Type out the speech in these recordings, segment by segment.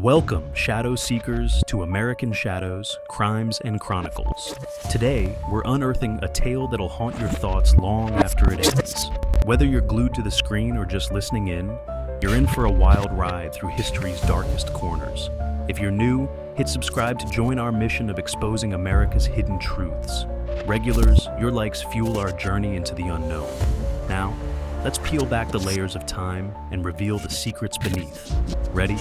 Welcome, Shadow Seekers, to American Shadows, Crimes and Chronicles. Today, we're unearthing a tale that'll haunt your thoughts long after it ends. Whether you're glued to the screen or just listening in, you're in for a wild ride through history's darkest corners. If you're new, hit subscribe to join our mission of exposing America's hidden truths. Regulars, your likes fuel our journey into the unknown. Now, let's peel back the layers of time and reveal the secrets beneath. Ready?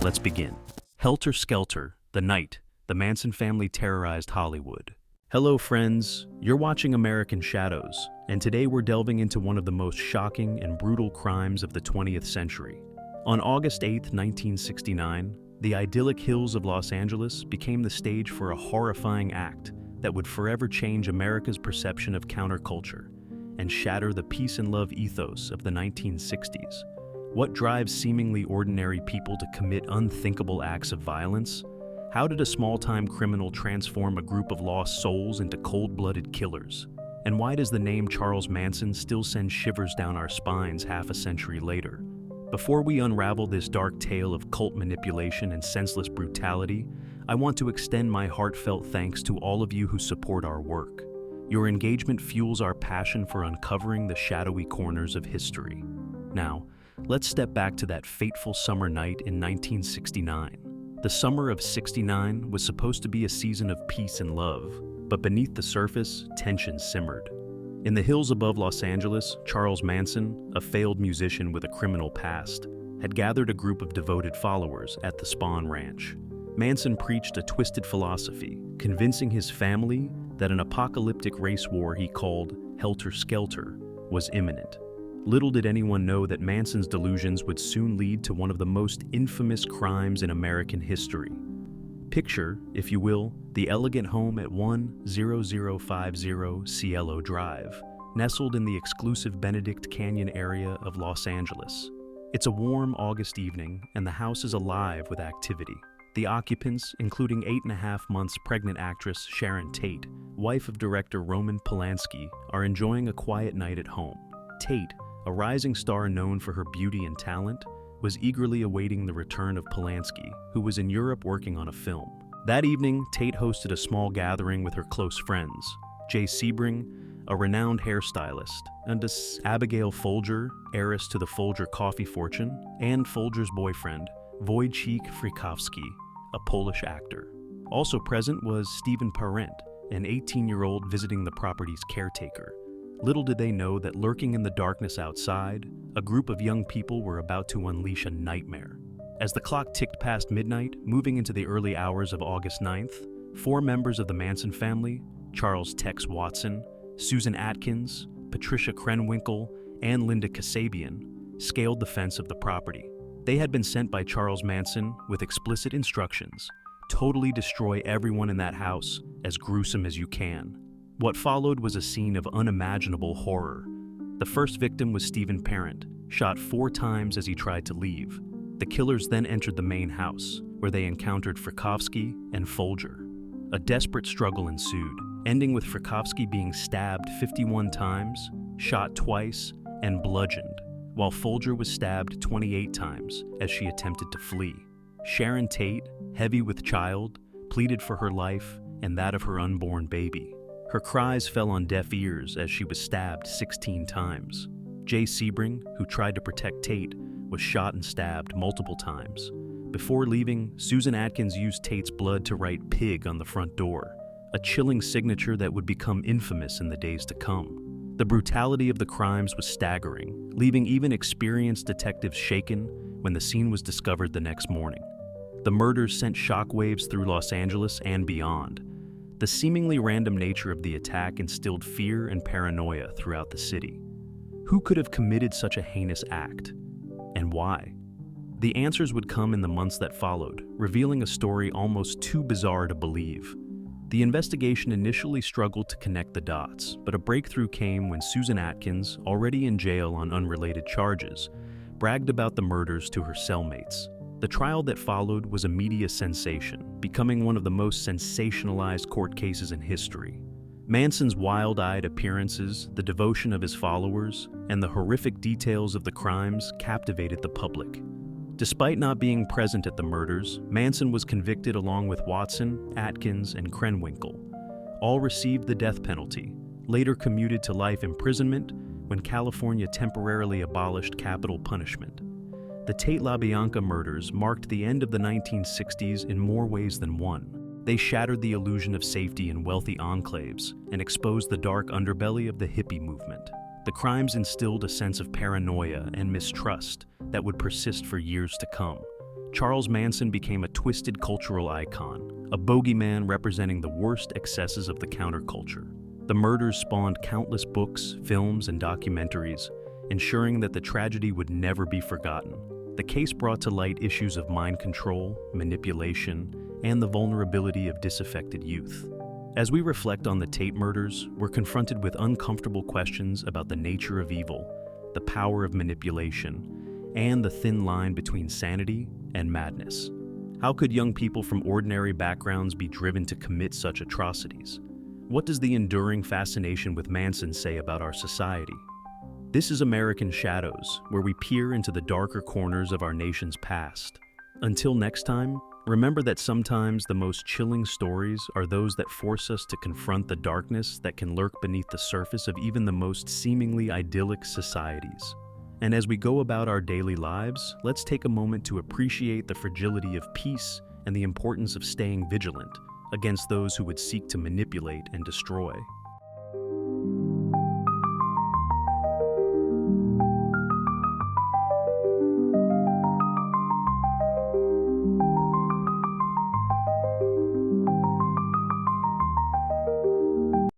Let's begin. Helter Skelter, the night the Manson family terrorized Hollywood. Hello friends, you're watching American Shadows, and today we're delving into one of the most shocking and brutal crimes of the 20th century. On August 8, 1969, the idyllic hills of Los Angeles became the stage for a horrifying act that would forever change America's perception of counterculture and shatter the peace and love ethos of the 1960s. What drives seemingly ordinary people to commit unthinkable acts of violence? How did a small-time criminal transform a group of lost souls into cold-blooded killers? And why does the name Charles Manson still send shivers down our spines half a century later? Before we unravel this dark tale of cult manipulation and senseless brutality, I want to extend my heartfelt thanks to all of you who support our work. Your engagement fuels our passion for uncovering the shadowy corners of history. Now, let's step back to that fateful summer night in 1969. The summer of '69 was supposed to be a season of peace and love, but beneath the surface, tension simmered. In the hills above Los Angeles, Charles Manson, a failed musician with a criminal past, had gathered a group of devoted followers at the Spawn Ranch. Manson preached a twisted philosophy, convincing his family that an apocalyptic race war he called Helter Skelter was imminent. Little did anyone know that Manson's delusions would soon lead to one of the most infamous crimes in American history. Picture, if you will, the elegant home at 10050 Cielo Drive, nestled in the exclusive Benedict Canyon area of Los Angeles. It's a warm August evening, and the house is alive with activity. The occupants, including 8.5 months pregnant actress Sharon Tate, wife of director Roman Polanski, are enjoying a quiet night at home. Tate, a rising star known for her beauty and talent, was eagerly awaiting the return of Polanski, who was in Europe working on a film. That evening, Tate hosted a small gathering with her close friends, Jay Sebring, a renowned hairstylist, and Abigail Folger, heiress to the Folger coffee fortune, and Folger's boyfriend, Wojciech Frykowski, a Polish actor. Also present was Stephen Parent, an 18-year-old visiting the property's caretaker. Little did they know that lurking in the darkness outside, a group of young people were about to unleash a nightmare. As the clock ticked past midnight, moving into the early hours of August 9th, 4 members of the Manson family, Charles Tex Watson, Susan Atkins, Patricia Krenwinkel, and Linda Kasabian, scaled the fence of the property. They had been sent by Charles Manson with explicit instructions: totally destroy everyone in that house, as gruesome as you can. What followed was a scene of unimaginable horror. The first victim was Stephen Parent, shot 4 times as he tried to leave. The killers then entered the main house, where they encountered Frykowski and Folger. A desperate struggle ensued, ending with Frykowski being stabbed 51 times, shot twice, and bludgeoned, while Folger was stabbed 28 times as she attempted to flee. Sharon Tate, heavy with child, pleaded for her life and that of her unborn baby. Her cries fell on deaf ears as she was stabbed 16 times. Jay Sebring, who tried to protect Tate, was shot and stabbed multiple times. Before leaving, Susan Atkins used Tate's blood to write "pig" on the front door, a chilling signature that would become infamous in the days to come. The brutality of the crimes was staggering, leaving even experienced detectives shaken when the scene was discovered the next morning. The murders sent shockwaves through Los Angeles and beyond. The seemingly random nature of the attack instilled fear and paranoia throughout the city. Who could have committed such a heinous act? And why? The answers would come in the months that followed, revealing a story almost too bizarre to believe. The investigation initially struggled to connect the dots, but a breakthrough came when Susan Atkins, already in jail on unrelated charges, bragged about the murders to her cellmates. The trial that followed was a media sensation, becoming one of the most sensationalized court cases in history. Manson's wild-eyed appearances, the devotion of his followers, and the horrific details of the crimes captivated the public. Despite not being present at the murders, Manson was convicted along with Watson, Atkins, and Krenwinkel. All received the death penalty, later commuted to life imprisonment when California temporarily abolished capital punishment. The Tate-LaBianca murders marked the end of the 1960s in more ways than one. They shattered the illusion of safety in wealthy enclaves and exposed the dark underbelly of the hippie movement. The crimes instilled a sense of paranoia and mistrust that would persist for years to come. Charles Manson became a twisted cultural icon, a bogeyman representing the worst excesses of the counterculture. The murders spawned countless books, films, and documentaries, ensuring that the tragedy would never be forgotten. The case brought to light issues of mind control, manipulation, and the vulnerability of disaffected youth. As we reflect on the Tate murders, we're confronted with uncomfortable questions about the nature of evil, the power of manipulation, and the thin line between sanity and madness. How could young people from ordinary backgrounds be driven to commit such atrocities? What does the enduring fascination with Manson say about our society? This is American Shadows, where we peer into the darker corners of our nation's past. Until next time, remember that sometimes the most chilling stories are those that force us to confront the darkness that can lurk beneath the surface of even the most seemingly idyllic societies. And as we go about our daily lives, let's take a moment to appreciate the fragility of peace and the importance of staying vigilant against those who would seek to manipulate and destroy.